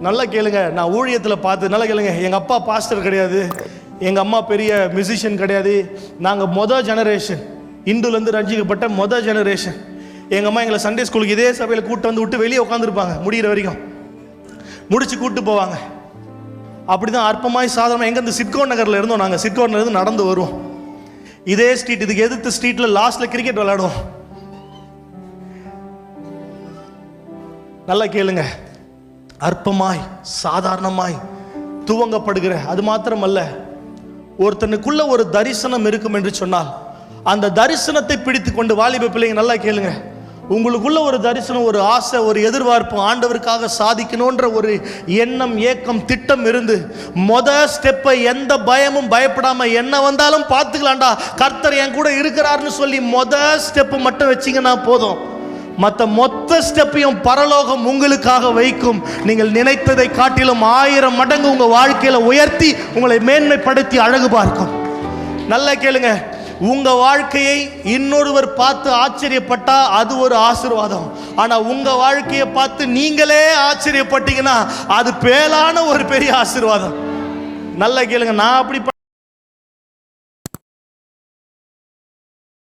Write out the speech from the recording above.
நல்லா கேளுங்க. நான் ஊழியத்தில் பார்த்து நல்லா கேளுங்க. எங்கள் அப்பா பாஸ்டர் கிடையாது, எங்கள் அம்மா பெரிய மியூசிஷியன் கிடையாது. நாங்கள் ஜெனரேஷன், இந்துலேருந்து ரஞ்சிக்கப்பட்ட ஜெனரேஷன். எங்கள் அம்மா எங்களை சண்டே ஸ்கூலுக்கு இதே சபையில் கூட்டு வந்து விட்டு வெளியே உட்காந்துருப்பாங்க, முடிகிற வரைக்கும் முடிச்சு கூப்பிட்டு போவாங்க. அப்படி தான் அற்பமாய் சாதாரணமாக எங்கேருந்து சிட்கோ நகரில் இருந்தோம். நாங்கள் சிட்கோ நகர்லேருந்து நடந்து வருவோம். இதே ஸ்ட்ரீட், இதுக்கு எதிர்த்து ஸ்ட்ரீட்டில் லாஸ்ட்டில் கிரிக்கெட் விளையாடுவோம். நல்லா கேளுங்க. அற்பமாய் சாதாரணமாய் துவங்கப்படுகிற, அது மாத்திரமல்ல, ஒருத்தனுக்குள்ள ஒரு தரிசனம் இருக்கும் என்று சொன்னால் அந்த தரிசனத்தை பிடித்து கொண்டு, வாலிப பிள்ளைங்க நல்லா கேளுங்க, உங்களுக்குள்ள ஒரு தரிசனம், ஒரு ஆசை, ஒரு எதிர்பார்ப்பு, ஆண்டவருக்காக சாதிக்கணுன்ற ஒரு எண்ணம், ஏக்கம், திட்டம் இருந்து ஸ்டெப்பை எந்த பயமும் பயப்படாம என்ன வந்தாலும் பார்த்துக்கலாம்டா, கர்த்தர் என் கூட இருக்கிறார்னு சொல்லி ஸ்டெப்பு மட்டும் வச்சிங்கன்னா போதும். மொத்த ஸ்டெப்பையும் பரலோகம் உங்களுக்காக வைக்கும். நீங்கள் நினைத்ததை காட்டிலும் 1000 மடங்கு உங்க வாழ்க்கையில உயர்த்தி உங்களை மேன்மைப்படுத்தி அழகு பார்க்கும். நல்லா கேளுங்க. உங்க வாழ்க்கையை இன்னொருவர் பார்த்து ஆச்சரியப்பட்டா அது ஒரு ஆசீர்வாதம். ஆனா உங்க வாழ்க்கையை பார்த்து நீங்களே ஆச்சரியப்பட்டீங்கன்னா அது பேலான ஒரு பெரிய ஆசீர்வாதம். நல்லா கேளுங்க. நான் அப்படி